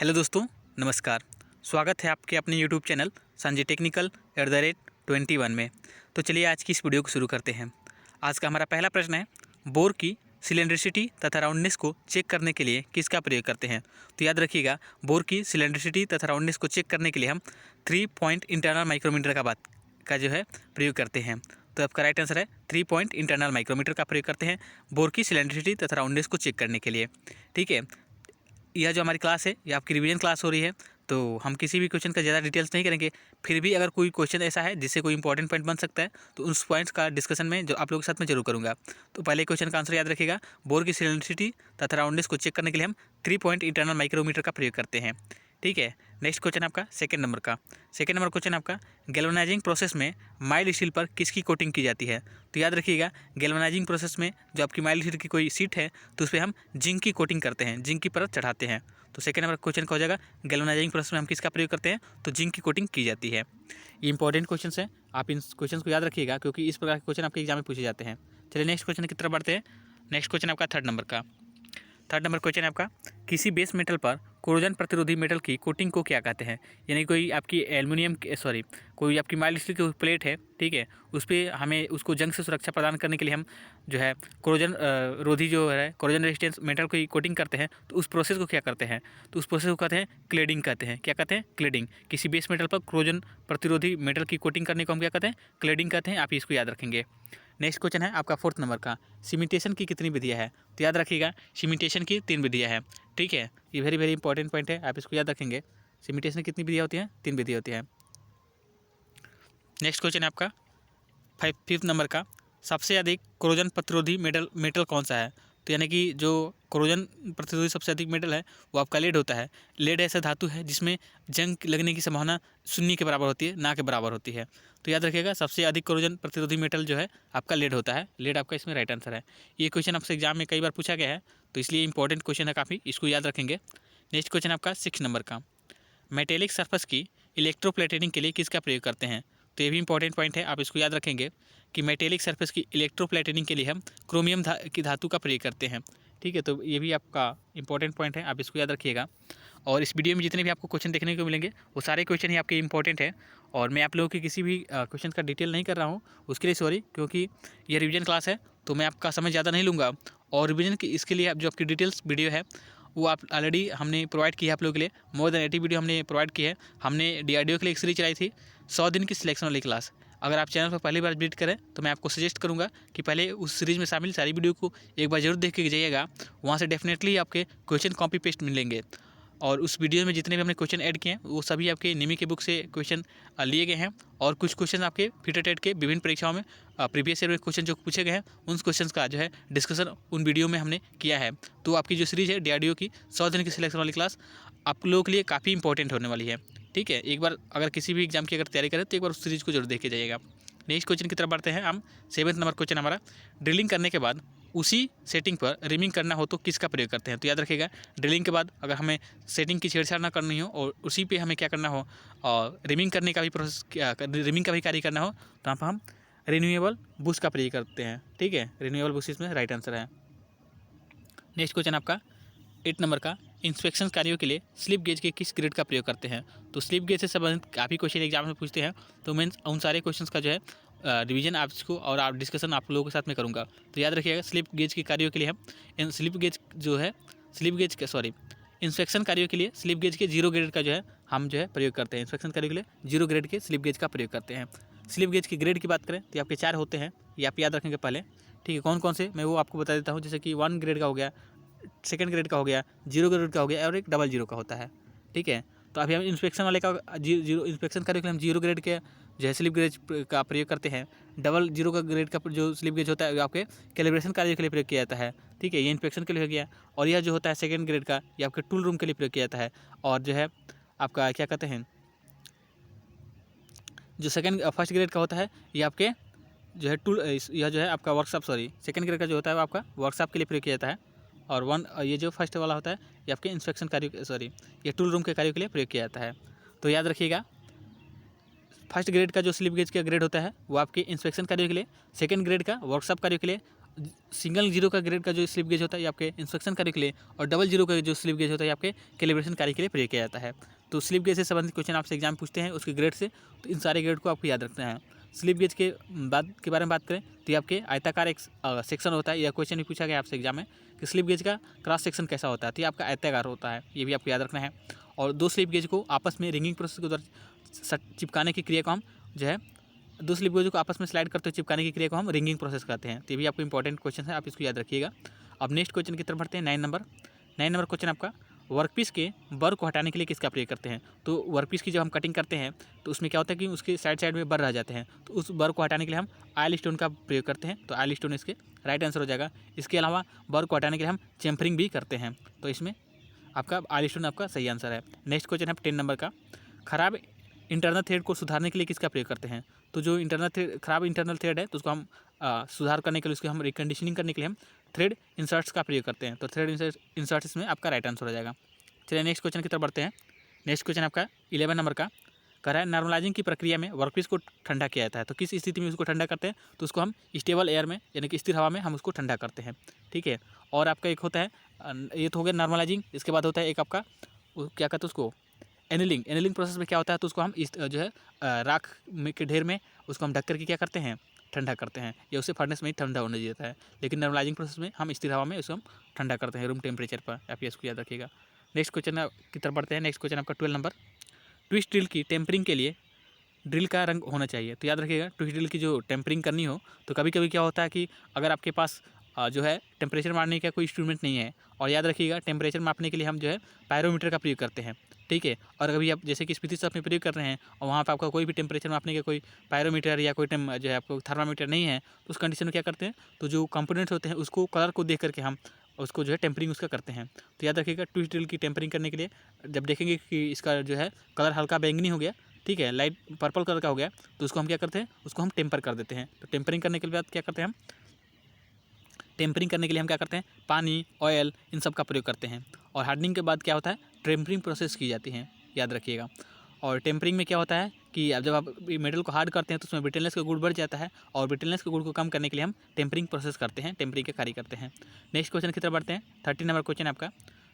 Hello दोस्तों, नमस्कार। स्वागत है आपके अपने यूट्यूब चैनल संजय टेक्निकल @21 में। तो चलिए आज की इस वीडियो को शुरू करते हैं। आज का हमारा पहला प्रश्न है, बोर की सिलेंड्रिसिटी तथा राउंडनेस को चेक करने के लिए किसका प्रयोग करते हैं। तो याद रखिएगा, बोर की सिलेंड्रिसिटी तथा राउंडनेस को चेक करने के लिए हम 3 पॉइंट इंटरनल माइक्रोमीटर का जो है प्रयोग करते हैं। तो आपका राइट आंसर है 3 पॉइंट इंटरनल माइक्रोमीटर का प्रयोग करते हैं बोर की सिलेंड्रिसिटी तथा राउंडनेस को चेक करने के लिए। ठीक है, यह जो हमारी क्लास है ये आपकी रिवीजन क्लास हो रही है, तो हम किसी भी क्वेश्चन का ज़्यादा डिटेल्स नहीं करेंगे। फिर भी अगर कोई क्वेश्चन ऐसा है जिससे कोई इंपॉर्टेंट पॉइंट बन सकता है तो उस पॉइंट्स का डिस्कशन में जो आप लोगों के साथ में जरूर करूँगा। तो पहले क्वेश्चन का आंसर याद रखिएगा, बोर की सिलेंड्रिसिटी तथा राउंडनेस को चेक करने के लिए हम 3 पॉइंट इंटरनल माइक्रोमीटर का प्रयोग करते हैं। ठीक है, नेक्स्ट क्वेश्चन आपका सेकंड नंबर क्वेश्चन आपका, गैल्वेनाइजिंग प्रोसेस में माइल्ड स्टील पर किसकी कोटिंग की जाती है। तो याद रखिएगा, गैल्वेनाइजिंग प्रोसेस में जो आपकी माइल्ड स्टील की कोई सीट है तो उस पर हम जिंक की कोटिंग करते हैं, जिंक की परत चढ़ाते हैं। तो सेकंड नंबर क्वेश्चन का हो जाएगा, गैल्वेनाइजिंग प्रोसेस में हम किसका प्रयोग करते हैं, तो जिंक की कोटिंग की जाती है। ये इंपॉर्टेंट क्वेश्चन है, आप इन क्वेश्चन को याद रखिएगा क्योंकि इस प्रकार के क्वेश्चन आपके एग्जाम में पूछे जाते हैं। चलिए नेक्स्ट क्वेश्चन की तरफ बढ़ते हैं। नेक्स्ट क्वेश्चन आपका थर्ड नंबर क्वेश्चन है आपका, किसी बेस मेटल पर कोरोजन प्रतिरोधी मेटल की कोटिंग को क्या कहते हैं। यानी कोई आपकी कोई आपकी माइल्ड स्टील की प्लेट है, ठीक है, उस पर हमें उसको जंग से सुरक्षा प्रदान करने के लिए हम जो है कोरोजन रोधी जो है कोरोजन रेजिस्टेंस मेटल की कोटिंग करते हैं। तो उस प्रोसेस को क्या करते हैं, तो उस प्रोसेस को कहते हैं क्लेडिंग कहते हैं। क्या कहते हैं, क्लेडिंग। किसी बेस मेटल पर कोरोजन प्रतिरोधी मेटल की कोटिंग करने को हम क्या कहते हैं, क्लेडिंग कहते हैं। आप इसको याद रखेंगे। नेक्स्ट क्वेश्चन है आपका फोर्थ नंबर का, सीमेंटेशन की कितनी विधियाँ है। तो याद रखिएगा, सीमेंटेशन की 3 विधियाँ हैं। ठीक है, ये वेरी वेरी इंपॉर्टेंट पॉइंट है, आप इसको याद रखेंगे। सीमेंटेशन की कितनी विधियाँ होती हैं, 3 विधियाँ होती हैं। नेक्स्ट क्वेश्चन है आपका फिफ्थ नंबर का, सबसे अधिक कोरोजन प्रतिरोधी मेटल कौन सा है। तो यानी कि जो कोरोजन प्रतिरोधी सबसे अधिक मेटल है वो आपका लेड होता है। लेड ऐसा धातु है जिसमें जंग लगने की संभावना 0 के बराबर होती है, ना के बराबर होती है। तो याद रखिएगा, सबसे अधिक कोरोजन प्रतिरोधी मेटल जो है आपका लेड होता है। लेड आपका इसमें राइट आंसर है। ये क्वेश्चन आपसे एग्जाम में कई बार पूछा गया है, तो इसलिए इंपॉर्टेंट क्वेश्चन है काफ़ी, इसको याद रखेंगे। नेक्स्ट क्वेश्चन आपका 6 नंबर का, मेटेलिक सर्फेस की इलेक्ट्रोप्लेटिनिंग के लिए किसका प्रयोग करते हैं। तो ये भी इंपॉर्टेंट पॉइंट है, आप इसको याद रखेंगे कि मेटेलिक सरफेस की इलेक्ट्रोप्लेटिनिंग के लिए हम क्रोमियम की धातु का प्रयोग करते हैं। ठीक है, तो ये भी आपका इंपॉर्टेंट पॉइंट है, आप इसको याद रखिएगा। और इस वीडियो में जितने भी आपको क्वेश्चन देखने को मिलेंगे वो सारे क्वेश्चन ही आपके इंपॉर्टेंट है। और मैं आप लोगों की किसी भी क्वेश्चन का डिटेल नहीं कर रहा हूँ, उसके लिए सॉरी, क्योंकि ये रिवीजन क्लास है तो मैं आपका समय ज़्यादा नहीं लूँगा। और रिवीजन की इसके लिए आप जो आपकी डिटेल्स वीडियो है वो आप ऑलरेडी हमने प्रोवाइड की है आप लोगों के लिए। मोर देन 80 वीडियो हमने प्रोवाइड की है। हमने DRDO के लिए एक सीरीज चलाई थी 100 दिन की सिलेक्शन वाली क्लास। अगर आप चैनल पर पहली बार विजिट करें तो मैं आपको सजेस्ट करूंगा कि पहले उस सीरीज़ में शामिल सारी वीडियो को एक बार जरूर देख के जाइएगा। वहाँ से डेफिनेटली आपके क्वेश्चन कॉपी पेस्ट मिलेंगे। और उस वीडियो में जितने भी हमने क्वेश्चन ऐड किए हैं वो सभी आपके निमी के बुक से क्वेश्चन लिए गए हैं। और कुछ क्वेश्चन आपके फिटर टेट के विभिन्न परीक्षाओं में प्रीवियस ईयर में क्वेश्चन जो पूछे गए हैं उन क्वेश्चन का जो है डिस्कशन उन वीडियो में हमने किया है। तो आपकी जो सीरीज़ है DRDO की 100 दिन की सिलेक्शन वाली क्लास आप लोगों के लिए काफ़ी इंपॉर्टेंट होने वाली है। ठीक है, एक बार अगर किसी भी एग्जाम की अगर तैयारी करें तो एक बार उस सीरीज़ को जरूर देख के जाइएगा। नेक्स्ट क्वेश्चन की तरफ बढ़ते हैं हम। 7th नंबर क्वेश्चन हमारा, ड्रिलिंग करने के बाद उसी सेटिंग पर रिमिंग करना हो तो किसका प्रयोग करते हैं। तो याद रखिएगा, ड्रिलिंग के बाद अगर हमें सेटिंग की छेड़छाड़ ना करनी हो और उसी पे हमें क्या करना हो और रिमिंग करने का भी रिमिंग का भी कार्य करना हो तो यहाँ पर हम रिन्यूएबल बुश का प्रयोग करते हैं। ठीक है, रिन्यूएबल बुश इसमें राइट आंसर है। नेक्स्ट क्वेश्चन आपका 8 नंबर का, इंस्पेक्शन कार्यों के लिए स्लिप गेज के किस ग्रेड का प्रयोग करते हैं। तो स्लिप गेज से संबंधित काफ़ी क्वेश्चन एग्जाम में पूछते हैं, तो मैं उन सारे क्वेश्चंस का जो है रिवीजन आपको और आप डिस्कशन आप लोगों के साथ में करूँगा। तो याद रखिएगा, स्लिप गेज के कार्यों के लिए हम इंस्पेक्शन कार्यों के लिए स्लिप गेज के 0 ग्रेड का जो है हम जो है प्रयोग करते हैं। इंस्पेक्शन कार्यों के लिए 0 ग्रेड के स्लिप गेज का प्रयोग करते हैं। स्लिप गेज के ग्रेड की बात करें तो आपके 4 होते हैं, ये आप याद रखेंगे पहले। ठीक है, कौन कौन से मैं वो आपको बता देता हूँ। जैसे कि 1 ग्रेड का हो गया, 2nd ग्रेड का हो गया, 0 ग्रेड का हो गया और एक 00 का होता है। ठीक है, तो अभी हम इंस्पेक्शन वाले का इंस्पेक्शन कार्य के लिए हम 0 ग्रेड के जो है स्लिप गेज का प्रयोग करते हैं। 00 का ग्रेड का जो स्लिप गेज होता है वो आपके कैलिब्रेशन कार्य के लिए प्रयोग किया जाता है। ठीक है, ये इंस्पेक्शन के लिए हो गया। और यह जो होता है 2nd ग्रेड का, ये आपके टूल रूम के लिए प्रयोग किया जाता है। और जो है आपका क्या कहते हैं, जो फर्स्ट ग्रेड का होता है ये आपके जो है यह जो है आपका वर्कशॉप 2nd ग्रेड का जो होता है वो आपका वर्कशॉप के लिए प्रयोग किया जाता है। और ये जो फर्स्ट वाला होता है ये आपके इंस्पेक्शन कार्य ये टूल रूम के कार्यों के लिए प्रयोग किया जाता है। तो याद रखिएगा, फर्स्ट ग्रेड का जो स्लिप गेज का ग्रेड होता है वो आपके इंस्पेक्शन कार्यों के लिए, 2nd ग्रेड का वर्कशॉप कार्यों के लिए सिंगल जीरो का ग्रेड का जो स्लिप गेज होता है ये आपके इंस्पेक्शन कार्य के लिए, और डबल जीरो का जो स्लिप गेज होता है ये आपके कैलिब्रेशन कार्य के लिए प्रयोग किया जाता है। तो स्लिप गेज से संबंधित क्वेश्चन आपसे एग्जाम पूछते हैं उसके ग्रेड से, तो इन सारे ग्रेड को आपको याद रखना है। स्लिप गेज के बारे में बात करें तो ये आपके आयताकार एक सेक्शन होता है। यह क्वेश्चन भी पूछा गया आपसे एग्जाम में कि स्लिप गेज का क्रॉस सेक्शन कैसा होता है, तो ये आपका आयताकार होता है, ये भी आपको याद रखना है। और दो स्लिप गेज को आपस में रिंगिंग प्रोसेस के द्वारा चिपकाने की क्रिया को हम जो है, दो स्लिप गेज को आपस में स्लाइड करते हुए चिपकाने की क्रिया को हम रिंगिंग प्रोसेस कहते हैं। तो ये भी आपको इंपॉर्टेंट क्वेश्चन है, आप इसको याद रखिएगा। अब नेक्स्ट क्वेश्चन की तरफ बढ़ते हैं। 9 नंबर क्वेश्चन आपका, वर्कपीस के बर को हटाने के लिए किसका प्रयोग करते हैं। तो वर्कपीस की जब हम कटिंग करते हैं तो उसमें क्या होता है कि उसके साइड साइड में बर रह जाते हैं, तो उस बर को हटाने के लिए हम आयल स्टोन का प्रयोग करते हैं। तो आयल स्टोन इसके राइट आंसर हो जाएगा। इसके अलावा बर को हटाने के लिए हम चेम्फरिंग भी करते हैं, तो इसमें आपका आयल स्टोन आपका सही आंसर है। नेक्स्ट क्वेश्चन है 10 नंबर का, खराब इंटरनल थ्रेड को सुधारने के लिए किसका प्रयोग करते हैं। तो जो खराब इंटरनल थ्रेड है तो उसको हम सुधार करने के लिए, उसको हम रिकंडीशनिंग करने के लिए हम थ्रेड इंसर्ट्स का प्रयोग करते हैं। तो थ्रेड इंसर्ट्स में आपका राइट आंसर हो जाएगा। चलिए नेक्स्ट क्वेश्चन की तरफ बढ़ते हैं। नेक्स्ट क्वेश्चन आपका 11 नंबर का, कह रहा है नॉर्मलाइजिंग की प्रक्रिया में वर्कपीस को ठंडा किया जाता है, तो किस स्थिति में उसको ठंडा करते हैं। तो उसको हम स्टेबल एयर में यानी कि स्थिर हवा में हम उसको ठंडा करते हैं, ठीक है। और आपका एक होता है ये तो हो गया नॉर्मलाइजिंग। इसके बाद होता है एक आपका क्या कहते हैं उसको, एनिलिंग प्रोसेस में क्या होता है, तो उसको हम इस जो है राख में के ढेर में उसको हम ढक करके क्या करते हैं, ठंडा करते हैं, या उसे फर्नेस में ही ठंडा होने देता है। लेकिन नॉर्मलाइजिंग प्रोसेस में हम स्थिर हवा में उसको हम ठंडा करते हैं रूम टेम्परेचर पर, आप इसको याद रखिएगा। नेक्स्ट क्वेश्चन की तरफ बढ़ते हैं। नेक्स्ट क्वेश्चन आपका 12 नंबर, ट्विस्ट ड्रिल की टेम्परिंग के लिए ड्रिल का रंग होना चाहिए। तो याद रखिएगा ट्विस्ट ड्रिल की जो टेम्परिंग करनी हो तो कभी कभी क्या होता है कि अगर आपके पास जो है टेम्परेचर मारने का कोई इंस्ट्रूमेंट नहीं है, और याद रखिएगा टेम्परेचर मापने के लिए हम जो है पायरोमीटर का प्रयोग करते हैं, ठीक है। और अभी आप जैसे कि स्पीति साहब में प्रयोग कर रहे हैं और वहाँ पर आपका कोई भी टेम्परेचर मापने का कोई पायरोमीटर या कोई जो है आपको थर्मामीटर नहीं है, तो उस कंडीशन में क्या करते हैं, तो जो कंपोनेंट्स होते हैं उसको कलर को देख करके हम उसको जो है टेम्परिंग उसका करते हैं। तो याद रखिएगा ट्विस्ट ड्रिल की टेम्परिंग करने के लिए जब देखेंगे कि इसका जो है कलर हल्का बैंगनी हो गया, ठीक है, लाइट पर्पल कलर का हो गया, तो उसको हम क्या करते हैं, उसको हम टेम्पर कर देते हैं। तो टेम्परिंग करने के बाद क्या करते हैं हम, टेम्परिंग करने के लिए हम क्या करते हैं, पानी, ऑयल, इन सब का प्रयोग करते हैं। और हार्डनिंग के बाद क्या होता है, टेम्परिंग प्रोसेस की जाती है, याद रखिएगा। और टेम्परिंग में क्या होता है कि अब जब आप मेटल को हार्ड करते हैं तो उसमें ब्रिटलनेस का गुण बढ़ जाता है, और ब्रिटलनेस के गुण को कम करने के लिए हम टेम्परिंग प्रोसेस करते हैं, टेम्परिंग के कार्य करते हैं। नेक्स्ट क्वेश्चन की तरफ बढ़ते हैं। 13 नंबर क्वेश्चन आपका,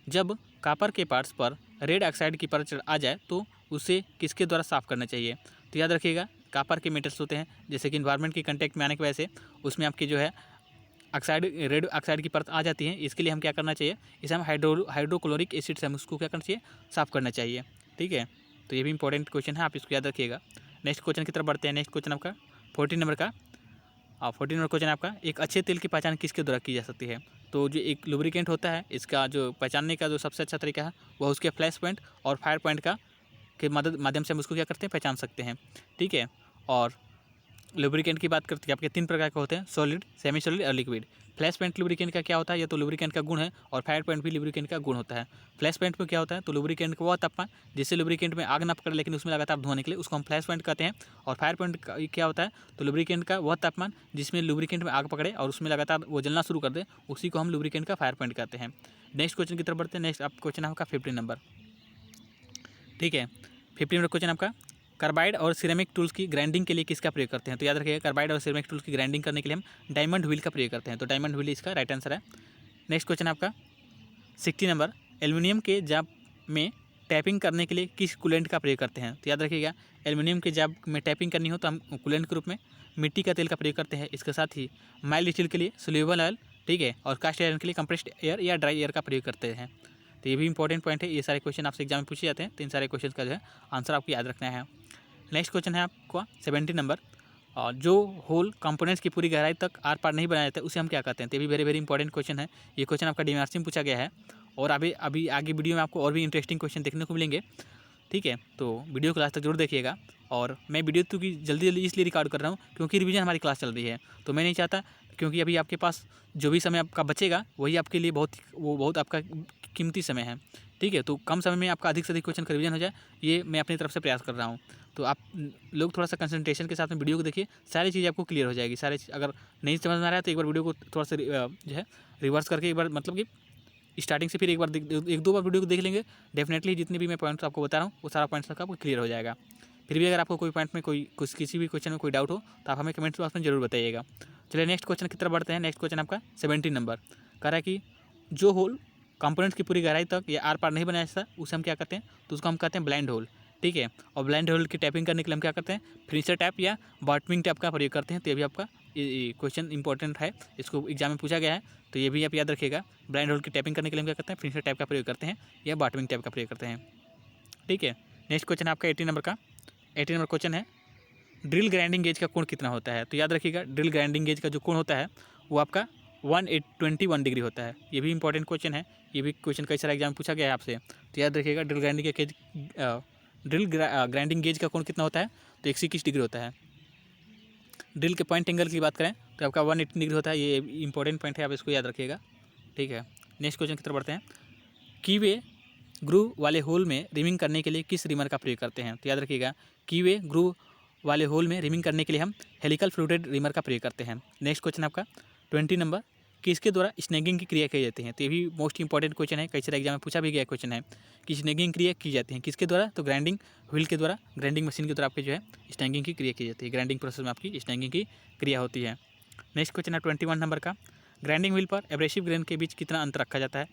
जब कापर के पार्ट्स पर रेड ऑक्साइड की परत आ जाए तो उसे किसके द्वारा साफ़ करना चाहिए। तो याद रखिएगा कापर के मेटल्स होते हैं जैसे कि इन्वायरमेंट के कंटेक्ट में आने की वजह से उसमें आपकी जो है रेड ऑक्साइड की परत आ जाती है। इसके लिए हम क्या करना चाहिए, इसे हम हाइड्रोक्लोरिक एसिड से हम उसको क्या करना चाहिए, साफ़ करना चाहिए, ठीक है। तो ये भी इंपॉर्टेंट क्वेश्चन है, आप इसको याद रखिएगा। नेक्स्ट क्वेश्चन की तरफ बढ़ते हैं। नेक्स्ट क्वेश्चन आपका 14 नंबर का, 14 नंबर क्वेश्चन आपका, एक अच्छे तेल की पहचान किसके द्वारा की जा सकती है। तो जो एक लुब्रिकेंट होता है इसका जो पहचानने का जो सबसे अच्छा तरीका है वह उसके फ्लैश पॉइंट और फायर पॉइंट का के माध्यम से हम उसको क्या करते हैं, पहचान सकते हैं, ठीक है। और लुब्रिकेंट की बात करते हैं, आपके 3 प्रकार के होते हैं, सॉलिड, सेमी सॉलिड और लिक्विड। फ्लैश पॉइंट लुब्रिकेंट का क्या होता है, ये तो लुब्रिकेंट का गुण है, और फायर पॉइंट भी लुब्रिकेंट का गुण होता है। फ्लैश पॉइंट में क्या होता है, तो लुब्रिकेंट का वह तापमान जिससे लुब्रिकेंट में आग न पकड़े लेकिन उसमें लगातार धुआं निकले, उसको हम फ्लैश पॉइंट कहते हैं। और फायर पॉइंट क्या होता है, तो लुब्रिकेंट का वह तापमान जिसमें लुब्रिकेंट में आग पकड़े और उसमें लगातार वो जलना शुरू कर दे, उसी को हम लुब्रिकेंट का फायर पॉइंट कहते हैं। नेक्स्ट क्वेश्चन की तरफ बढ़ते हैं। नेक्स्ट आप क्वेश्चन आपका 15 नंबर, ठीक है। 15 नंबर क्वेश्चन आपका, कार्बाइड और सिरेमिक टूल्स की ग्राइंडिंग के लिए किसका प्रयोग करते हैं। तो याद रखिएगा कार्बाइड और सिरेमिक टूल्स की ग्राइंडिंग करने के लिए हम डायमंड व्हील का प्रयोग करते हैं। तो डायमंड व्हील इसका राइट आंसर है। नेक्स्ट क्वेश्चन आपका 60 नंबर, एल्युमिनियम के जाब में टैपिंग करने के लिए किस कूलेंट का प्रयोग करते हैं। तो याद रखिएगा एल्युमिनियम के जाब में टैपिंग करनी हो तो हम कूलेंट के रूप में मिट्टी का तेल का प्रयोग करते हैं। इसके साथ ही माइल्ड स्टील के लिए सोल्यूबल ऑयल, ठीक है, और कास्ट आयरन के लिए कंप्रेस्ड एयर या ड्राई एयर का प्रयोग करते हैं। तो ये भी इंपॉर्टेंट पॉइंट है, ये सारे क्वेश्चन आपसे एग्जाम में पूछे जाते हैं, तो इन सारे क्वेश्चन का जो है आंसर आपको याद रखना है। नेक्स्ट क्वेश्चन है आपका 70 नंबर, जो होल कंपोनेंट्स की पूरी गहराई तक आर पार नहीं बनाया जाता उसे हम क्या कहते हैं। तो ये भी वेरी इंपॉर्टेंट क्वेश्चन है, ये क्वेश्चन आपका डीएमआरसी में पूछा गया है, और अभी आगे वीडियो में आपको और भी इंटरेस्टिंग क्वेश्चन देखने को मिलेंगे, ठीक है। तो वीडियो को लास्ट तक जरूर देखिएगा। और मैं वीडियो तो की जल्दी इसलिए रिकॉर्ड कर रहा हूँ क्योंकि रिवीजन हमारी क्लास चल रही है, तो मैं नहीं चाहता, क्योंकि अभी आपके पास जो भी समय आपका बचेगा वही आपके लिए बहुत आपका कीमती समय है, ठीक है। तो कम समय में आपका अधिक से अधिक क्वेश्चन का रिवीजन हो जाए, ये मैं अपनी तरफ से प्रयास कर रहा हूँ। तो आप लोग थोड़ा सा कंसंट्रेशन के साथ में वीडियो को देखिए, सारी चीज़ आपको क्लियर हो जाएगी। सारी अगर नहीं समझ में आ रहा है तो एक बार वीडियो को थोड़ा सा जो है रिवर्स करके एक बार मतलब कि स्टार्टिंग से फिर एक दो बार वीडियो को देख लेंगे, डेफिनेटली जितने भी मैं पॉइंट्स आपको बता रहा हूँ वो सारा पॉइंट्स आपको क्लियर हो जाएगा। फिर भी अगर आपको कोई पॉइंट में किसी भी क्वेश्चन में कोई डाउट हो तो आप हमें कमेंट्स बॉक्स में जरूर बताइएगा। चलिए नेक्स्ट क्वेश्चन की तरफ बढ़ते हैं। नेक्स्ट क्वेश्चन आपका 17 नंबर कह रहा है कि जो होल कंपोनेंट्स की पूरी गहराई तक या आर पार नहीं बनाया जाता उसे हम क्या कहते हैं, तो उसको हम कहते हैं ब्लाइंड होल। ठीक है, और ब्लाइंड होल की टैपिंग करने के लिए हम क्या करते हैं, फिनिशर टैप या बॉटमिंग टैप का प्रयोग करते हैं। तो ये भी आपका क्वेश्चन इंपॉर्टेंट है, इसको एग्जाम में पूछा गया है, तो ये भी आप याद रखिएगा। ब्लाइंड होल की टैपिंग करने के लिए हम क्या करते हैं, फिनिशर टैप का प्रयोग करते हैं या बॉटमिंग टैप का प्रयोग करते हैं। ठीक है, नेक्स्ट क्वेश्चन आपका 18 नंबर का 18 नंबर क्वेश्चन है, ड्रिल ग्राइंडिंग गेज का कोण कितना होता है। तो याद रखिएगा, ड्रिल ग्राइंडिंग गेज का जो कोण होता है वो आपका 121 डिग्री होता है। ये भी इंपॉर्टेंट क्वेश्चन है, ये भी क्वेश्चन कई सारे एग्जाम में पूछा गया है आपसे। तो याद रखिएगा, ड्रिल ग्राइंडिंग गेज का कोण कितना होता है, तो 121 डिग्री होता है। ड्रिल के पॉइंट एंगल की बात करें तो आपका 180 डिग्री होता है। ये इंपॉर्टेंट पॉइंट है, आप इसको याद रखिएगा। ठीक है, नेक्स्ट क्वेश्चन की तरफ बढ़ते हैं। कीवे ग्रूव वाले होल में रिमिंग करने के लिए किस रिमर का प्रयोग करते हैं। तो याद रखिएगा, कीवे ग्रूव वाले होल में रिमिंग करने के लिए हम हेलिकल फ्लूटेड रिमर का प्रयोग करते हैं। नेक्स्ट क्वेश्चन आपका 20 नंबर, किसके द्वारा स्नैगिंग की क्रिया की जाती है। तो ये भी मोस्ट इंपॉर्टेंट क्वेश्चन है, कई सारे एग्जाम में पूछा भी गया क्वेश्चन है कि स्नैगिंग क्रिया की जाती है किसके द्वारा, तो ग्राइंडिंग व्हील के द्वारा, ग्राइंडिंग मशीन के द्वारा आपके जो है स्नैगिंग की क्रिया की जाती है। ग्राइंडिंग प्रोसेस में आपकी स्नैगिंग की क्रिया होती है। नेक्स्ट क्वेश्चन है 21 नंबर का, ग्राइंडिंग व्हील पर एब्रेसिव ग्रेन के बीच कितना अंतर रखा जाता है,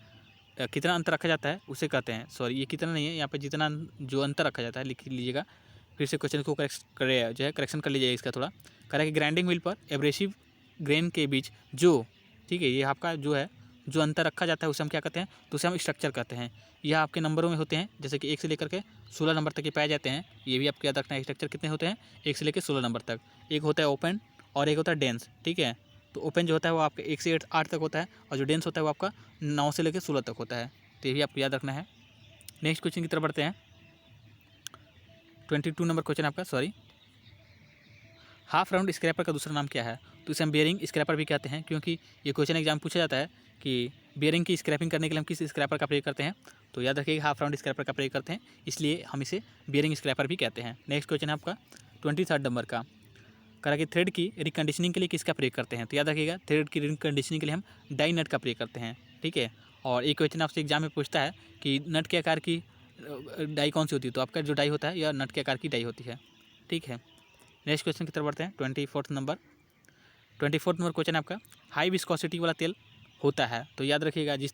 कितना अंतर रखा जाता है उसे कहते हैं, सॉरी ये कितना नहीं है, यहाँ पे जितना जो अंतर रखा जाता है लिख लीजिएगा। फिर से क्वेश्चन को करेक्शन कर लीजिएगा इसका थोड़ा। कह रहा है कि ग्राइंडिंग व्हील पर एब्रेसिव ग्रेन के बीच जो, ठीक है, ये आपका जो है जो अंतर रखा जाता है उसे हम क्या कहते हैं, तो उसे हम स्ट्रक्चर कहते हैं। यह आपके नंबरों में होते हैं, जैसे कि 1 से लेकर के 16 नंबर तक ये पाए जाते हैं। ये भी आपको याद रखना है, स्ट्रक्चर कितने होते हैं, 1 से लेकर 16 नंबर तक। एक होता है ओपन और एक होता है डेंस। ठीक है, तो ओपन जो होता है वो आपके 1 से 8 तक होता है, और जो डेंस होता है वो आपका 9 से लेकर 16 तक होता है। तो ये भी आपको याद रखना है। नेक्स्ट क्वेश्चन की तरफ बढ़ते हैं। 22 नंबर क्वेश्चन आपका, सॉरी, हाफ राउंड स्क्रैपर का दूसरा नाम क्या है। तो इसे हम बेयरिंग स्क्रैपर भी कहते हैं, क्योंकि ये क्वेश्चन एग्जाम पूछा जाता है कि बेयरिंग की स्क्रैपिंग करने के लिए हम किस स्क्रैपर का प्रयोग करते हैं। तो याद रखिएगा, हाफ राउंड स्क्रैपर का प्रयोग करते हैं, इसलिए हम इसे बेयरिंग स्क्रैपर भी कहते हैं। नेक्स्ट क्वेश्चन है आपका 23 नंबर का, कहा कि थ्रेड की रिकंडीशनिंग के लिए किसका प्रयोग करते हैं। तो याद रखिएगा, थ्रेड की रिकंडीशनिंग के लिए हम डाई नट का प्रयोग करते हैं। ठीक है, और एक क्वेश्चन आपसे एग्जाम में पूछता है कि नट के आकार की डाई कौन सी होती है, तो आपका जो डाई होता है यह नट के आकार की डाई होती है। ठीक है, नेक्स्ट क्वेश्चन की तरफ बढ़ते हैं। 24 नंबर क्वेश्चन आपका, हाई विस्कोसिटी वाला तेल होता है। तो याद रखिएगा, जिस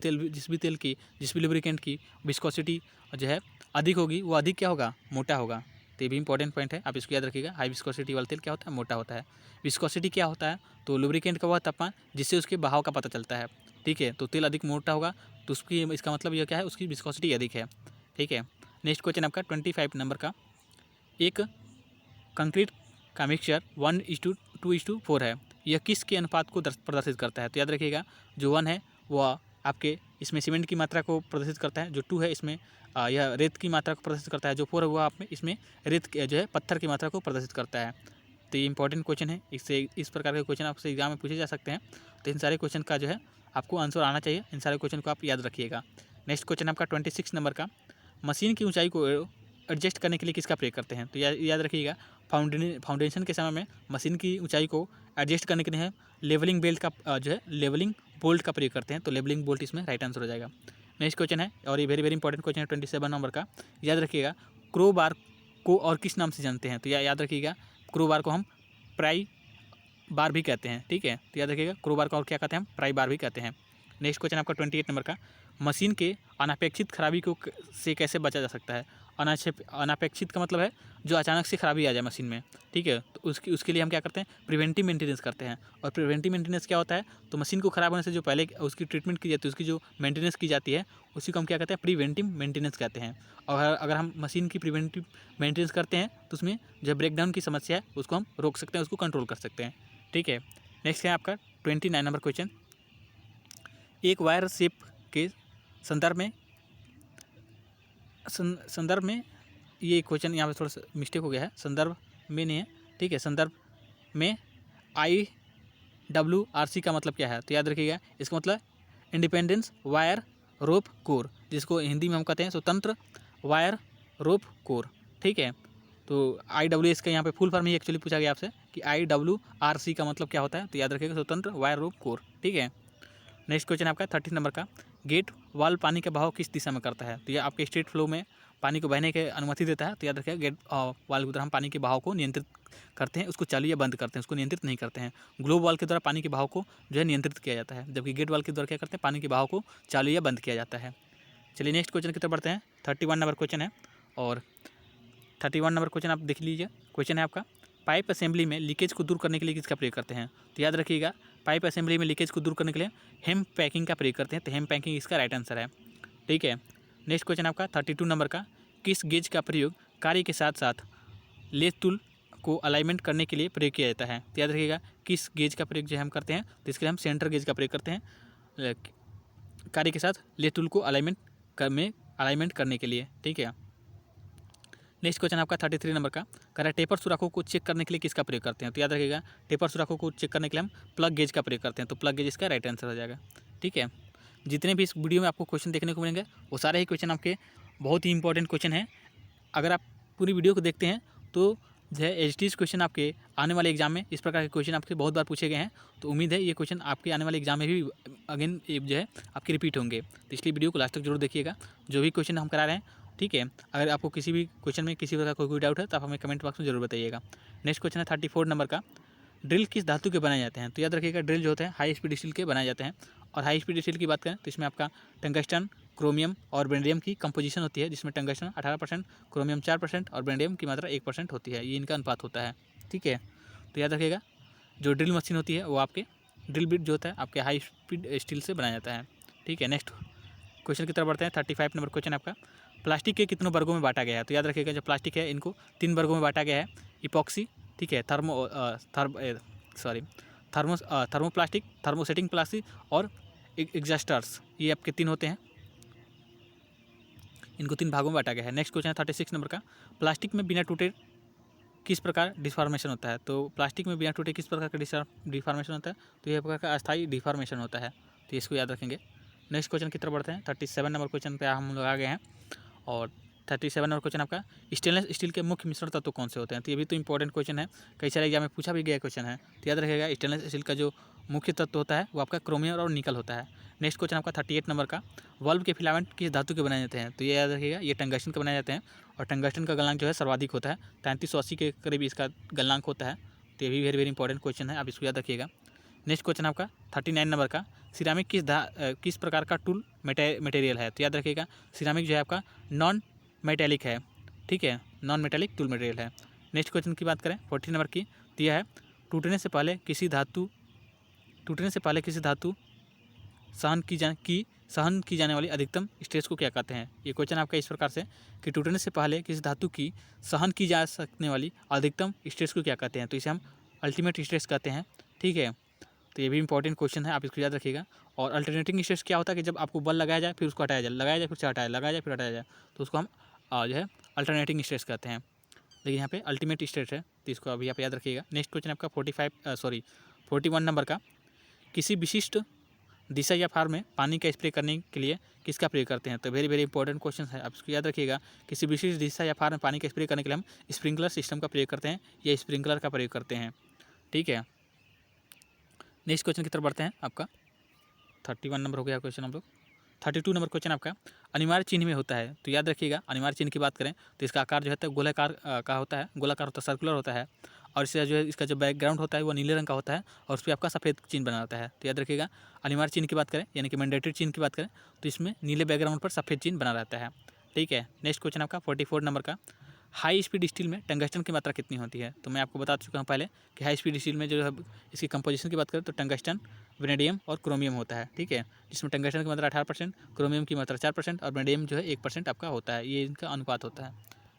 भी लुब्रिकेंट की विस्कोसिटी जो है अधिक होगी वो अधिक क्या होगा, मोटा होगा। तो ये भी इंपॉर्टेंट पॉइंट है, आप इसको याद रखिएगा। हाई विस्कोसिटी वाला तेल क्या होता है, मोटा होता है। विस्कोसिटी क्या होता है, तो लुब्रिकेंट का वह तापमान जिससे उसके बहाव का पता चलता है। ठीक है, तो तेल अधिक मोटा होगा तो उसकी, इसका मतलब यह क्या है, उसकी विस्कोसिटी अधिक है। ठीक है, नेक्स्ट क्वेश्चन आपका 25 नंबर का, एक कंक्रीट का मिक्सचर 1:2:4 है, यह किसके अनुपात को प्रदर्शित करता है। तो याद रखिएगा, जो 1 है वह आपके इसमें सीमेंट की मात्रा को प्रदर्शित करता है, जो 2 है इसमें यह रेत की मात्रा को प्रदर्शित करता है, जो 4 है वह आप में इसमें रेत जो है पत्थर की मात्रा को प्रदर्शित करता है। तो ये इंपॉर्टेंट क्वेश्चन है, इससे इस प्रकार के क्वेश्चन आपसे एग्जाम में पूछे जा सकते हैं। तो इन सारे क्वेश्चन का जो है आपको आंसर आना चाहिए, इन सारे क्वेश्चन को आप याद रखिएगा। नेक्स्ट क्वेश्चन आपका 26 नंबर का, मशीन की ऊंचाई को एडजस्ट करने के लिए किसका प्रयोग करते हैं। तो याद रखिएगा, फाउंडेशन के समय में मशीन की ऊंचाई को एडजस्ट करने के लिए लेवलिंग बेल्ट का जो है लेवलिंग बोल्ट का प्रयोग करते हैं। तो लेवलिंग बोल्ट इसमें राइट आंसर हो जाएगा। नेक्स्ट क्वेश्चन है, और ये वेरी वेरी इंपॉर्टेंट क्वेश्चन है 27 नंबर का, याद रखिएगा, क्रो बार को और किस नाम से जानते हैं। तो याद रखिएगा, क्रो बार को हम प्राई बार भी कहते हैं। ठीक है, तो याद रखिएगा, क्रो बार को और क्या कहते हैं, हम प्राई बार भी कहते हैं। नेक्स्ट क्वेश्चन आपका 28 नंबर का, मशीन के अनापेक्षित खराबी को से कैसे बचा जा सकता है। अनापेक्षित का मतलब है जो अचानक से खराबी आ जाए मशीन में। ठीक है, तो उसके लिए हम क्या करते हैं, प्रिवेंटिव मेंटेनेंस करते हैं। और प्रिवेंटिव मेंटेनेंस क्या होता है, तो मशीन को ख़राब होने से जो पहले उसकी ट्रीटमेंट की जाती है, उसकी जो मेंटेनेंस की जाती है, उसी को हम क्या कहते हैं, प्रिवेंटिव मेंटेनेंस कहते हैं। और अगर हम मशीन की प्रिवेंटिव मेंटेनेंस करते हैं तो उसमें जो ब्रेकडाउन की समस्या है उसको हम रोक सकते हैं, उसको कंट्रोल कर सकते हैं। ठीक है, नेक्स्ट है आपका 29 नंबर क्वेश्चन, एक वायर शेप के संदर्भ में ये क्वेश्चन यहाँ पे थोड़ा सा मिस्टेक हो गया है, संदर्भ में नहीं है। ठीक है, संदर्भ में IWRC का मतलब क्या है। तो याद रखिएगा, इसका मतलब इंडिपेंडेंस वायर रोप कोर, जिसको हिंदी में हम कहते हैं स्वतंत्र वायर रोप कोर। ठीक है, तो IWS का यहाँ पे फुल फॉर्म ही एक्चुअली पूछा गया आपसे कि IWRC का मतलब क्या होता है। तो याद रखिएगा, स्वतंत्र वायर रोप कोर। ठीक है, नेक्स्ट क्वेश्चन आपका 30 नंबर का, गेट वाल पानी का बहाव किस दिशा में करता है। तो ये आपके स्ट्रेट फ्लो में पानी को बहने की अनुमति देता है। तो याद रखिएगा गेट वाल्व के द्वारा हम पानी के बहाव को नियंत्रित करते हैं, उसको चालू या बंद करते हैं, उसको नियंत्रित नहीं करते हैं। ग्लोब वाल्व के द्वारा पानी के बहाव को जो है नियंत्रित किया जाता है, जबकि गेट वाल्व के द्वारा क्या करते हैं, पानी के बहाव को चालू या बंद किया जाता है। चलिए नेक्स्ट क्वेश्चन की तरफ बढ़ते हैं। 31 नंबर क्वेश्चन है, और 31 नंबर क्वेश्चन आप देख लीजिए। क्वेश्चन है आपका, पाइप असेंबली में लीकेज को दूर करने के लिए किसका प्रयोग करते हैं? तो याद रखिएगा, पाइप असेंबली में लीकेज को दूर करने के लिए हेम पैकिंग का प्रयोग करते हैं। तो हेम पैकिंग इसका राइट आंसर है। ठीक है, नेक्स्ट क्वेश्चन आपका 32 नंबर का, किस गेज का प्रयोग कार्य के साथ साथ लेथ टूल को अलाइनमेंट करने के लिए प्रयोग किया जाता है? तो याद रखिएगा, किस गेज का प्रयोग जो हम करते हैं, तो इसके लिए हम सेंटर गेज का प्रयोग करते हैं कार्य के साथ लेथ टूल को अलाइनमेंट करने के लिए। ठीक है, नेक्स्ट क्वेश्चन आपका 33 नंबर का, कह रहा है टेपर सुराखों को चेक करने के लिए किसका प्रयोग करते हैं? तो याद रखिएगा, टेपर सुराखों को चेक करने के लिए हम प्लग गेज का प्रयोग करते हैं। तो प्लग गेज इसका राइट आंसर हो जाएगा। ठीक है, जितने भी इस वीडियो में आपको क्वेश्चन देखने को मिलेंगे वो सारे ही क्वेश्चन आपके बहुत ही इंपॉर्टेंट क्वेश्चन हैं। अगर आप पूरी वीडियो को देखते हैं तो जो है एचटीज क्वेश्चन आपके आने वाले एग्जाम में इस प्रकार के क्वेश्चन आपके बहुत बार पूछे गए हैं। तो उम्मीद है ये क्वेश्चन आपके आने वाले एग्जाम में भी अगेन जो है आपके रिपीट होंगे। तो इसलिए वीडियो को लास्ट तक जरूर देखिएगा, जो भी क्वेश्चन हम करा रहे हैं। ठीक है, अगर आपको किसी भी क्वेश्चन में किसी प्रकार का कोई डाउट है तो आप हमें कमेंट बॉक्स में जरूर बताइएगा। नेक्स्ट क्वेश्चन है 34 नंबर का, ड्रिल किस धातु के बनाए जाते हैं? तो याद रखिएगा, ड्रिल जो होते हैं हाई स्पीड स्टील के बनाए जाते हैं। और हाई स्पीड स्टील की बात करें तो इसमें आपका टंगस्टन, क्रोमियम और बेरिलियम की कंपोजिशन होती है, जिसमें टंगस्टन 18%, क्रोमियम 4% और बेरिलियम की मात्रा 1% होती है। ये इनका अनुपात होता है। ठीक है, तो याद रखिएगा, जो ड्रिल मशीन होती है वो आपके ड्रिल बिट जो होता है आपके हाई स्पीड स्टील से बनाया जाता है। ठीक है, नेक्स्ट क्वेश्चन की तरफ बढ़ते हैं। 35 नंबर क्वेश्चन आपका, प्लास्टिक के कितनों वर्गों में बांटा गया है? तो याद रखिएगा, जो प्लास्टिक है इनको 3 वर्गों में बांटा गया है। इपॉक्सी, ठीक है, थर्मोप्लास्टिक, थर्मोसेटिंग प्लास्टिक और एग्जास्टर्स, ये आपके 3 होते हैं। इनको 3 भागों में बांटा गया है। नेक्स्ट क्वेश्चन है 36 नंबर का, प्लास्टिक में बिना टूटे किस प्रकार डिफॉर्मेशन होता है? तो प्लास्टिक में बिना टूटे किस प्रकार का डिफॉर्मेशन होता है? तो यह प्रकार का अस्थायी डिफॉर्मेशन होता है। तो इसको याद रखेंगे। नेक्स्ट क्वेश्चन की तरफ बढ़ते हैं। 37 नंबर क्वेश्चन पे हम लोग आ गए हैं, और 37 नंबर क्वेश्चन आपका, स्टेनलेस स्टील के मुख्य मिश्रण तत्व कौन से होते हैं? तो ये भी तो इंपॉर्टेंट क्वेश्चन है, कई सारे एग्जाम में पूछा भी गया क्वेश्चन है। तो याद रखिएगा, स्टेनलेस स्टील का जो मुख्य तत्व होता है वो आपका क्रोमियम और निकल होता है। नेक्स्ट क्वेश्चन आपका 38 नंबर का, बल्ब के फिलामेंट किस धातु के बनाए जाते हैं? तो ये याद रखिएगा, ये टंगस्टन के बनाए जाते हैं, और टंगस्टन का गलनांक जो है सर्वाधिक होता है, 3380 के करीब इसका गलनांक होता है। तो ये भी वेरी इंपॉर्टेंट क्वेश्चन है, आप इसको याद रखिएगा। नेक्स्ट क्वेश्चन आपका 39 नंबर का, सिरामिक किस प्रकार का टूल मटेरियल है? तो याद रखिएगा, सिरामिक जो है आपका नॉन मेटेलिक है। ठीक है, नॉन मेटेलिक टूल मटेरियल है। नेक्स्ट क्वेश्चन की बात करें 40 नंबर की, तो यह है, टूटने से पहले किसी धातु सहन की जाने वाली अधिकतम स्ट्रेस को क्या कहते हैं? ये क्वेश्चन आपका इस प्रकार से कि टूटने से पहले किसी धातु की सहन की जा सकने वाली अधिकतम स्ट्रेस को क्या कहते हैं? तो इसे हम अल्टीमेट स्ट्रेस कहते हैं। ठीक है, तो ये भी इंपॉर्टेंट क्वेश्चन है, आप इसको याद रखिएगा। और अल्टरनेटिंग स्ट्रेस क्या होता है कि जब आपको बल लगाया जाए फिर उसको हटाया जाए, लगाया जाए फिर से हटाया, लगाया जाए फिर हटाया जाए, तो उसको हम जो है अल्टरनेटिंग स्ट्रेस कहते हैं। लेकिन यहाँ पे अल्टीमेट स्ट्रेस है, तो इसको अभी आप याद रखिएगा। नेक्स्ट क्वेश्चन आपका 41 नंबर का, किसी विशिष्ट दिशा या फार्म में पानी का स्प्रे करने के लिए किसका प्रयोग करते हैं? तो वेरी इंपॉर्टेंट क्वेश्चन है, आप इसको याद रखिएगा। किसी विशिष्ट दिशा या फार्म में पानी का स्प्रे करने के लिए हम स्प्रिंकलर सिस्टम का प्रयोग करते हैं या स्प्रिंकलर का प्रयोग करते हैं। ठीक है, नेक्स्ट क्वेश्चन की तरफ बढ़ते हैं। आपका 31 नंबर हो गया क्वेश्चन हम लोग। 32 नंबर क्वेश्चन आपका, अनिवार्य चिन्ह में होता है? तो याद रखिएगा, अनिवार्य चिन्ह की बात करें तो इसका आकार जो है गोलाकार का होता है, गोलाकार होता है, सर्कुलर होता है, और इसका जो है इसका जो बैकग्राउंड होता है वो नीले रंग का होता है, और उस पर आपका सफ़ेद चिन्ह बना रहता है। तो याद रखिएगा, अनिवार्य चिन्ह की बात करें यानी कि मैंडेटरी चिन्ह की बात करें तो इसमें नीले बैकग्राउंड पर सफ़ेद चिन्ह बना रहता है। ठीक है, नेक्स्ट क्वेश्चन आपका 44 नंबर का, हाई स्पीड स्टील में टंगस्टन की मात्रा कितनी होती है? तो मैं आपको बता चुका हूँ पहले कि हाई स्पीड स्टील में जो है इसकी कंपोजिशन की बात करें तो टंगस्टन, वेनेडियम और क्रोमियम होता है। ठीक है, जिसमें टंगस्टन की मात्रा 18%, क्रोमियम की मात्रा 4% और वेनेडियम जो है 1% आपका होता है। ये इनका अनुपात होता है।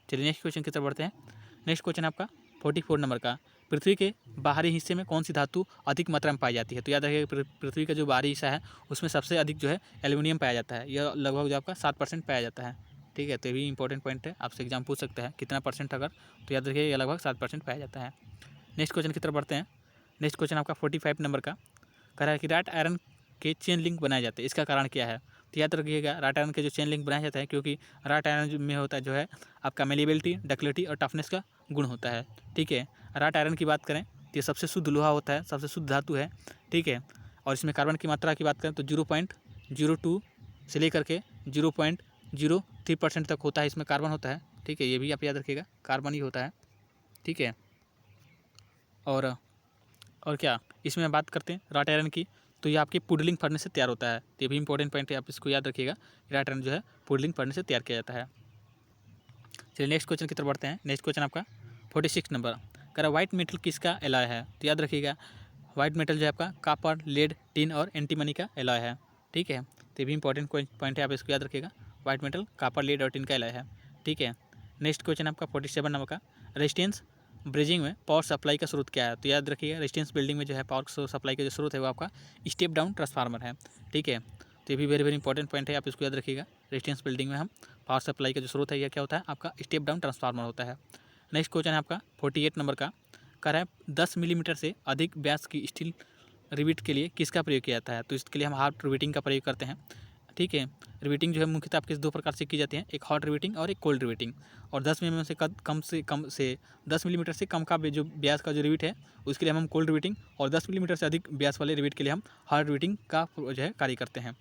चलिए नेक्स्ट क्वेश्चन की तरफ बढ़ते हैं। नेक्स्ट क्वेश्चन आपका 44 नंबर का, पृथ्वी के बाहरी हिस्से में कौन सी धातु अधिक मात्रा में पाई जाती है? तो याद रखिए, पृथ्वी का जो बाहरी हिस्सा है उसमें सबसे अधिक जो है एल्यूमिनियम पाया जाता है। यह लगभग जो आपका 7% पाया जाता है। ठीक है, तो ये भी इंपॉर्टेंट पॉइंट है, आपसे एग्जाम पूछ सकता है कितना परसेंट, अगर तो याद रखिए ये लगभग 7% पाया जाता है। नेक्स्ट क्वेश्चन की तरफ बढ़ते हैं। नेक्स्ट क्वेश्चन आपका 45 नंबर का, कह रहा है कि राट आयरन के चेन लिंक बनाए जाते हैं, इसका कारण क्या है? तो याद रखिएगा, राट आयरन के जो चेन लिंक बनाए जाते हैं क्योंकि राट आयरन में होता है जो है आपका मेलिबिलिटी, डक्टिलिटी और टफनेस का गुण होता है। ठीक है, राट आयरन की बात करें तो ये सबसे शुद्ध लोहा होता है, सबसे शुद्ध धातु है। ठीक है, और इसमें कार्बन की मात्रा की बात करें तो 0.02 से लेकर के 0.03% तक होता है, इसमें कार्बन होता है। ठीक है, ये भी आप याद रखिएगा, कार्बन ही होता है। ठीक है, और क्या इसमें बात करते हैं राट आयरन की, तो ये आपके पुडलिंग फर्नेस से तैयार होता है। तो ये भी इंपॉर्टेंट पॉइंट है, आप इसको याद रखिएगा। राट आयरन जो है पुडलिंग फर्नेस से तैयार किया जाता है। चलिए नेक्स्ट क्वेश्चन की तरफ बढ़ते हैं। नेक्स्ट क्वेश्चन आपका 46 नंबर, कह रहा व्हाइट मेटल किसका एलॉय है? तो याद रखिएगा, व्हाइट मेटल जो है आपका कॉपर, लेड, टिन और एंटीमनी का एलॉय है। ठीक है, तो ये भी इंपॉर्टेंट पॉइंट है, आप इसको याद रखिएगा। व्हाइट मेटल कॉपर, लेड और टिन का एलॉय है। ठीक है, नेक्स्ट क्वेश्चन आपका 47 नंबर का, रेजिस्टेंस ब्रिजिंग में पावर सप्लाई का स्रोत क्या है? तो याद रखिएगा, रेजिस्टेंस बिल्डिंग में जो है पावर सप्लाई का जो स्रोत है वो आपका स्टेप डाउन ट्रांसफार्मर है। ठीक है, तो ये भी वेरी इंपॉर्टेंट पॉइंट है, आप इसको याद रखिएगा। रेजिस्टेंस बिल्डिंग में हम पावर सप्लाई का जो स्रोत है यह क्या होता है? आपका स्टेप डाउन ट्रांसफार्मर होता है। नेक्स्ट क्वेश्चन है आपका 48 नंबर का, कह रहा है 10 मिलीमीटर से अधिक व्यास की स्टील रिवेट के लिए किसका प्रयोग किया जाता है? तो इसके लिए हम हॉट रिवेटिंग का प्रयोग करते हैं। ठीक है, रिवेटिंग जो है मुख्यतः आपके 2 प्रकार से की जाती है, एक हॉट रिवेटिंग और एक कोल्ड रिवेटिंग। और 10 मिलीमीटर से कम से 10 मिलीमीटर से कम का जो व्यास का जो रिवेट है उसके लिए हम कोल्ड रिवेटिंग, और 10 मिलीमीटर से अधिक व्यास वाले रिवेट के लिए हम हॉट रिवेटिंग का जो है कार्य करते हैं।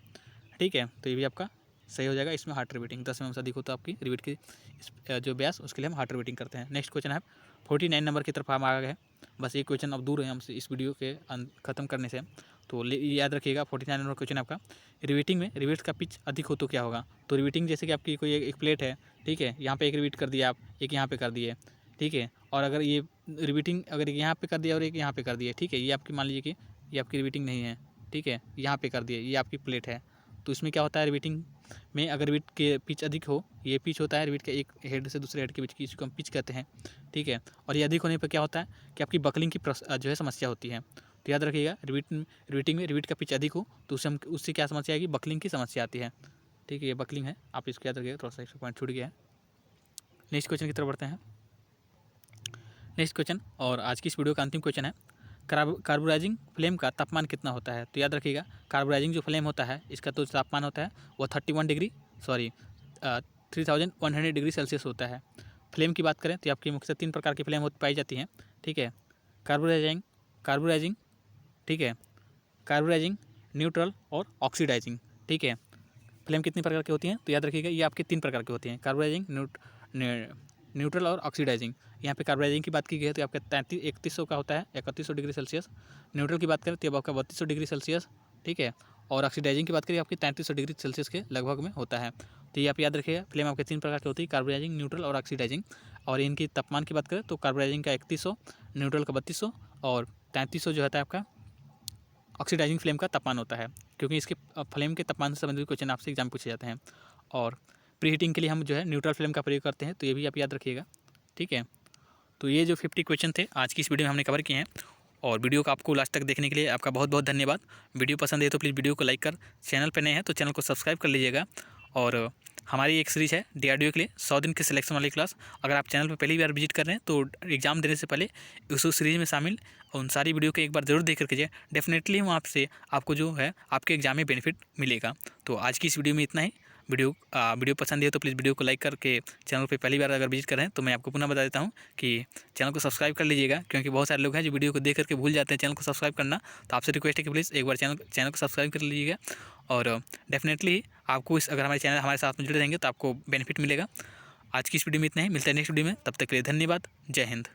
ठीक है, तो ये भी आपका सही हो जाएगा। इसमें हार्ट रिवेटिंग 10 mm से अधिक हो तो आपकी रिवेट की जो व्यास उसके लिए हम हार्ट रिवेटिंग करते हैं। नेक्स्ट क्वेश्चन है 49 नंबर की तरफ हम आ गए। बस एक क्वेश्चन अब दूर है हमसे इस वीडियो के ख़त्म करने से, तो याद रखिएगा 49 नंबर क्वेश्चन आपका, रिवेटिंग में रिवेट का पिच अधिक हो तो क्या होगा? तो रिवेटिंग जैसे कि आपकी कोई एक प्लेट है, ठीक है, यहाँ पे एक रिवेट कर दिया आप, एक यहाँ पे कर दिए, ठीक है, और अगर ये रिवेटिंग अगर यहाँ पे कर दिया और एक यहाँ पे कर दिया, ठीक है, ये आपकी मान लीजिए कि ये आपकी रिवेटिंग नहीं है, ठीक है, यहाँ पे कर दिए, ये आपकी प्लेट है। तो इसमें क्या होता है, रिवेटिंग में अगर रिवेट के पिच अधिक हो, ये पिच होता है रिवेट के एक हेड से दूसरे हेड के बीच की, इसको हम पिच कहते हैं। ठीक है, और ये अधिक होने पर क्या होता है कि आपकी बकलिंग की जो है समस्या होती है। तो याद रखिएगा, रिवेटिंग में रिवेट का पिच अधिक हो तो उससे क्या समस्या आएगी? बकलिंग की समस्या आती है। ठीक है, ये बकलिंग है, आप इसको याद रखिएगा, थोड़ा सा इसका पॉइंट छूट गया है। नेक्स्ट क्वेश्चन की तरफ बढ़ते हैं। नेक्स्ट क्वेश्चन और आज की इस वीडियो का अंतिम क्वेश्चन है, कार्बोराइजिंग फ्लेम का तापमान कितना होता है? तो याद रखिएगा, कार्बोराइजिंग जो फ्लेम होता है इसका तो तापमान होता है वो 3100 डिग्री सेल्सियस होता है। फ्लेम की बात करें तो आपकी मुख्यतः 3 प्रकार की फ्लेम पाई जाती हैं। ठीक है, कार्बोराइजिंग, ठीक है, कार्बोराइजिंग, न्यूट्रल और ऑक्सीडाइजिंग। ठीक है, फ्लेम कितनी प्रकार की होती हैं? तो याद रखिएगा, ये आपकी 3 प्रकार की होती हैं, कार्बोराइजिंग, न्यूट्रल और ऑक्सीडाइजिंग। यहाँ पे कार्बोराइजिंग की बात की गई है तो आपका 3100 का होता है, 3100 डिग्री सेल्सियस। न्यूट्रल की बात करें तो आपका 3200 डिग्री सेल्सियस। ठीक है, और ऑक्सीडाइजिंग की बात करें आपकी 3300 डिग्री सेल्सियस के लगभग में होता है। तो ये आप याद रखिएगा, फ्लेम आपके 3 प्रकार की होती है, कार्बोराइजिंग, न्यूट्रल और ऑक्सीडाइजिंग। और इनकी तापमान की बात करें तो कार्बोराइजिंग का 3100, न्यूट्रल का 3200 और 3300 जो होता है आपका ऑक्सीडाइजिंग फ्लेम का तापमान होता है, क्योंकि इसके फ्लेम के तापमान से संबंधित क्वेश्चन आपसे एग्जाम पूछे जाते हैं। और प्री हीटिंग के लिए हम जो है न्यूट्रल फ्लेम का प्रयोग करते हैं, तो ये भी आप याद रखिएगा। ठीक है, तो ये जो 50 क्वेश्चन थे आज की इस वीडियो में हमने कवर किए हैं, और वीडियो को आपको लास्ट तक देखने के लिए आपका बहुत बहुत धन्यवाद। वीडियो पसंद है तो प्लीज़ वीडियो को लाइक कर, चैनल पर नए हैं तो चैनल को सब्सक्राइब कर लीजिएगा। और हमारी एक सीरीज़ है DRDO के लिए 100 दिन के सिलेक्शन वाली क्लास, अगर आप चैनल पर पहली बार विजिट कर रहे हैं तो एग्ज़ाम देने से पहले उस सीरीज़ में शामिल उन सारी वीडियो को एक बार ज़रूर देख कर कीजिए, डेफिनेटली वहाँ से आपको जो है आपके एग्जाम में बेनिफिट मिलेगा। तो आज की इस वीडियो में इतना ही। वीडियो पसंद है तो प्लीज़ वीडियो को लाइक करके, चैनल पे पहली बार अगर विजिट कर रहे हैं तो मैं आपको पुनः बता देता हूँ कि चैनल को सब्सक्राइब कर लीजिएगा, क्योंकि बहुत सारे लोग हैं जो वीडियो को देख करके भूल जाते हैं चैनल को सब्सक्राइब करना। तो आपसे रिक्वेस्ट है कि प्लीज़ एक बार चैनल को सब्सक्राइब कर लीजिएगा, और डेफिनेटली आपको अगर हमारे साथ में जुड़े रहेंगे तो आपको बेनिफिट मिलेगा। आज की इस वीडियो में इतना ही, मिलता है नेक्स्ट वीडियो में, तब तक के लिए धन्यवाद। जय हिंद।